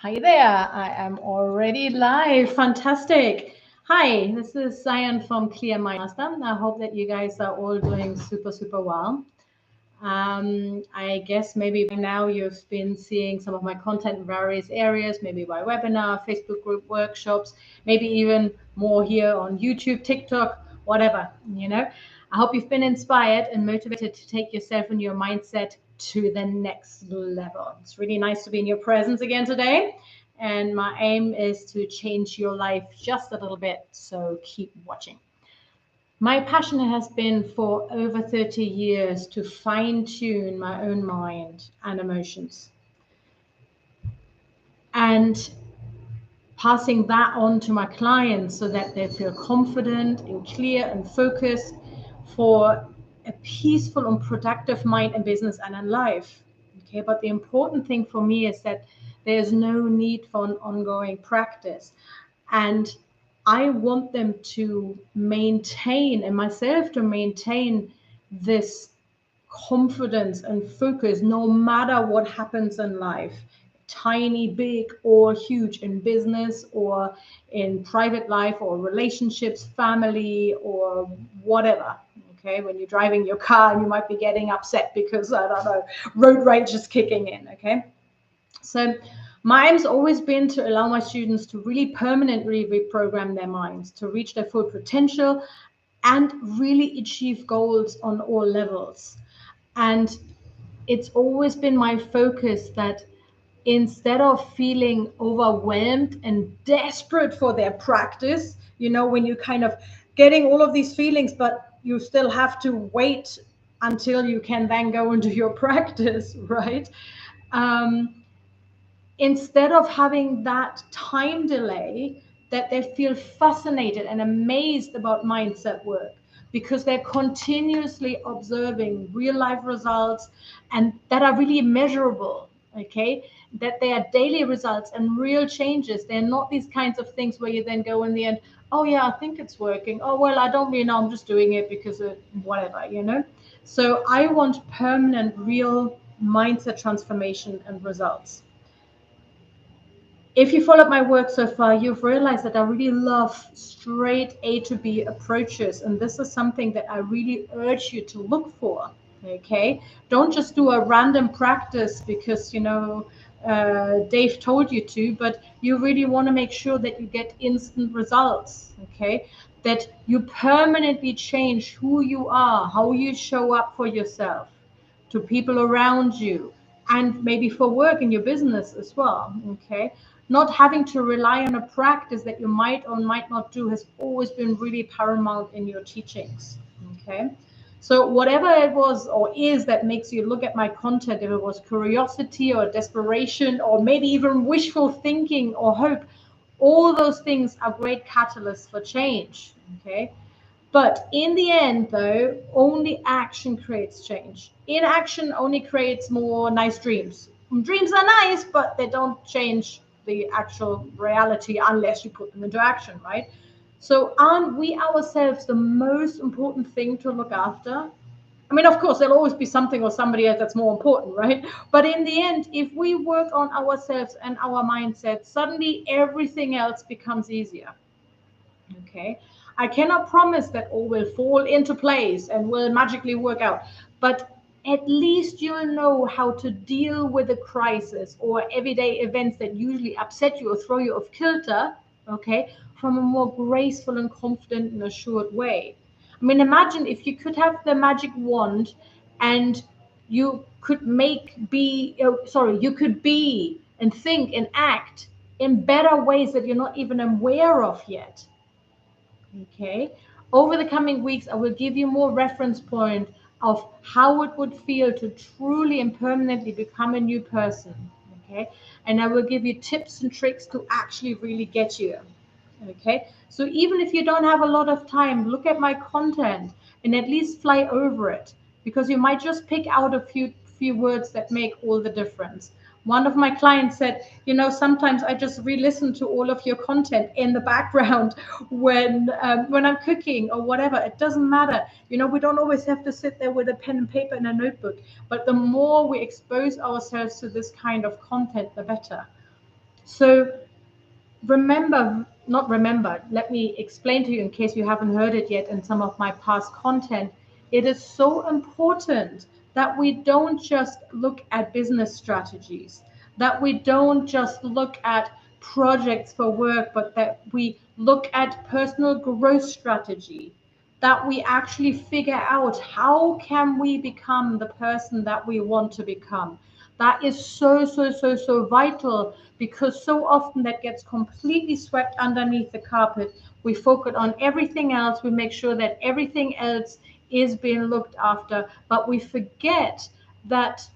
Hi there, I am already live. Fantastic. Hi, this is Xian from Clear Master. I hope that you guys are all doing super well. I guess maybe by now you've been seeing some of my content in various areas, maybe by webinar, Facebook group workshops, maybe even more here on YouTube, TikTok, whatever, I hope you've been inspired and motivated to take yourself and your mindset to the next level. It's really nice to be in your presence again today. And my aim is to change your life just a little bit. So keep watching. My passion has been for over 30 years to fine tune my own mind and emotions and passing that on to my clients so that they feel confident and clear and focused for a peaceful and productive mind and business and in life. Okay, but the important thing for me is that there's no need for an ongoing practice. And I want them to maintain and myself to maintain this confidence and focus no matter what happens in life, tiny, big, or huge, in business or in private life or relationships, family, or whatever. Okay, when you're driving your car and you might be getting upset because, I don't know, road rage is kicking in. Okay, so my aim's always been to allow my students to really permanently reprogram their minds to reach their full potential and really achieve goals on all levels. And it's always been my focus that instead of feeling overwhelmed and desperate for their practice, when you kind of getting all of these feelings, but you still have to wait until you can then go into your practice, right? Um, Instead of having that time delay, that they feel fascinated and amazed about mindset work because they're continuously observing real life results and that are really measurable. Okay, that they are daily results and real changes. They're not these kinds of things where you then go in the end, oh yeah, I think it's working, oh well, I don't really know, I'm just doing it because of whatever. So I want permanent real mindset transformation and results. If you followed my work so far, you've realized that I really love straight A to B approaches. And this is something that I really urge you to look for. Okay. Don't just do a random practice because, Dave told you to, but you really want to make sure that you get instant results. Okay. That you permanently change who you are, how you show up for yourself, to people around you, and maybe for work in your business as well. Okay, not having to rely on a practice that you might or might not do has always been really paramount in your teachings. Okay, so whatever it was or is that makes you look at my content, if it was curiosity or desperation or maybe even wishful thinking or hope, all those things are great catalysts for change. Okay, but in the end, though, only action creates change. Inaction only creates more nice dreams. Dreams are nice, but they don't change the actual reality unless you put them into action, right? So, aren't we ourselves the most important thing to look after? I mean, of course, there'll always be something or somebody else that's more important, right? But in the end, if we work on ourselves and our mindset, suddenly everything else becomes easier. Okay. I cannot promise that all will fall into place and will magically work out, but at least you'll know how to deal with a crisis or everyday events that usually upset you or throw you off kilter, okay, from a more graceful and confident and assured way. I mean, imagine if you could have the magic wand and you could you could be and think and act in better ways that you're not even aware of yet. Okay. Over the coming weeks, I will give you more reference point of how it would feel to truly and permanently become a new person. Okay. And I will give you tips and tricks to actually really get you. Okay. So even if you don't have a lot of time, look at my content and at least fly over it because you might just pick out a few words that make all the difference. One of my clients said, sometimes I just re-listen to all of your content in the background when I'm cooking or whatever. It doesn't matter. We don't always have to sit there with a pen and paper and a notebook. But the more we expose ourselves to this kind of content, the better. So remember, not remember, let me explain to you in case you haven't heard it yet in some of my past content. It is so important that we don't just look at business strategies, that we don't just look at projects for work, but that we look at personal growth strategy, that we actually figure out how can we become the person that we want to become. That is so vital, because so often that gets completely swept underneath the carpet. We focus on everything else, we make sure that everything else is being looked after, but we forget that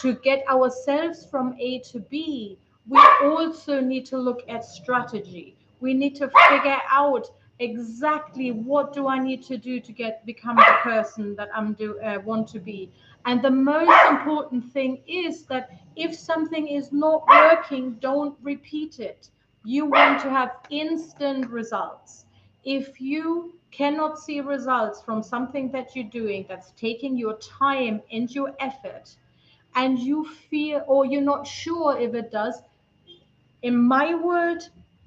to get ourselves from A to B, we also need to look at strategy. We need to figure out exactly what do I need to do to become the person that want to be. And the most important thing is that if something is not working, don't repeat it. You want to have instant results. If you cannot see results from something that you're doing that's taking your time and your effort, and you feel or you're not sure if it does, in my word,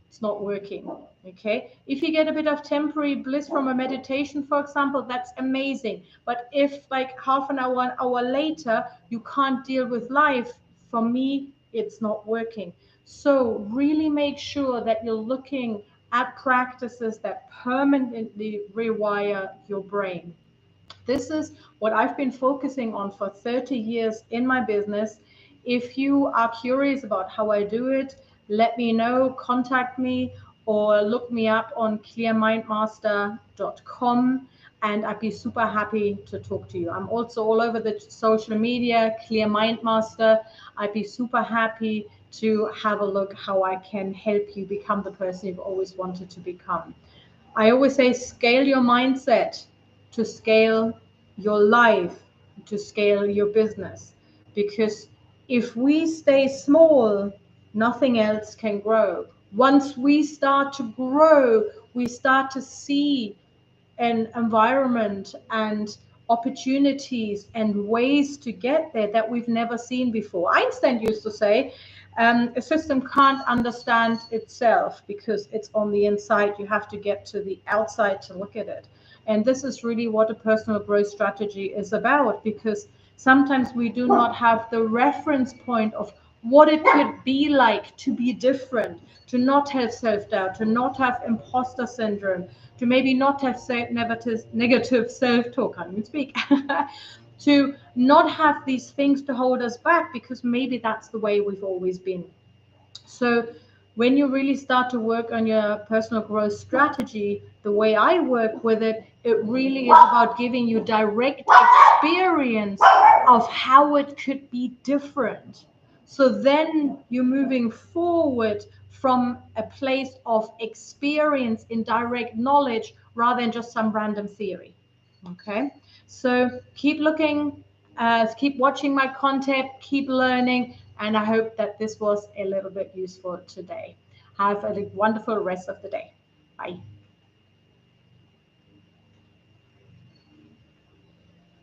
it's not working. Okay. If you get a bit of temporary bliss from a meditation, for example, that's amazing. But if like half an hour later, you can't deal with life, for me, it's not working. So really make sure that you're looking at practices that permanently rewire your brain. This is what I've been focusing on for 30 years in my business. If you are curious about how I do it, let me know, contact me, or look me up on clearmindmaster.com, and I'd be super happy to talk to you. I'm also all over the social media, Clear Mind Master. I'd be super happy to have a look how I can help you become the person you've always wanted to become. I always say scale your mindset to scale your life, to scale your business. Because if we stay small, nothing else can grow. Once we start to grow, we start to see an environment and opportunities and ways to get there that we've never seen before. Einstein used to say, a system can't understand itself because it's on the inside. You have to get to the outside to look at it. And this is really what a personal growth strategy is about, because sometimes we do not have the reference point of what it could be like to be different, to not have self-doubt, to not have imposter syndrome, to maybe not have negative self-talk, I can't even speak, to not have these things to hold us back, because maybe that's the way we've always been. So when you really start to work on your personal growth strategy, the way I work with it, it really is about giving you direct experience of how it could be different. So then you're moving forward from a place of experience in direct knowledge rather than just some random theory. Okay, so keep looking, keep watching my content, keep learning, and I hope that this was a little bit useful today. Have a wonderful rest of the day. Bye.